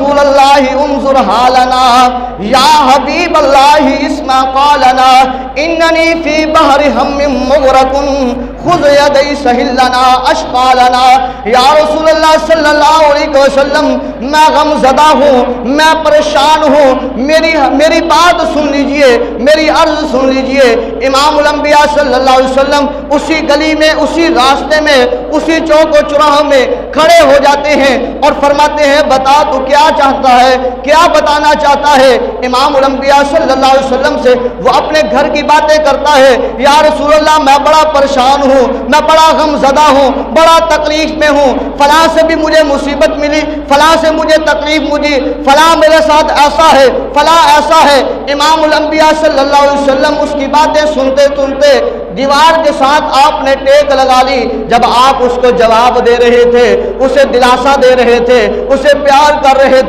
رسول اللہ انظر حالنا یا حبیب اللہ اسمع قالنا اننی فی بحر ہم مغرق خذ یدی سہل لنا اشقالنا۔ یا رسول اللہ صلی اللہ علیہ وسلم میں غم زدہ ہوں، میں پریشان ہوں، میری بات سن لیجئے، میری عرض سن لیجئے۔ امام الانبیاء صلی اللہ علیہ وسلم اسی گلی میں، اسی راستے میں، اسی چوک و چوراہے میں کھڑے ہو جاتے ہیں اور فرماتے ہیں بتا تو کیا چاہتا ہے، کیا بتانا چاہتا ہے؟ امام الانبیاء صلی اللہ علیہ وسلم سے وہ اپنے گھر کی باتیں کرتا ہے۔ یا رسول اللہ میں بڑا پریشان ہوں، میں بڑا غم زدہ ہوں، بڑا تکلیف میں ہوں، فلاں سے بھی مجھے مصیبت ملی، فلاں سے مجھے تکلیف ملی، فلاں میرے ساتھ ایسا ہے، فلاں ایسا ہے۔ امام الانبیاء صلی اللہ علیہ وسلم اس کی باتیں سنتے سنتے دیوار کے ساتھ آپ نے ٹیک لگا لی۔ جب آپ اس کو جواب دے رہے تھے، اسے دلاسا دے رہے تھے، اسے پیار کر رہے تھے،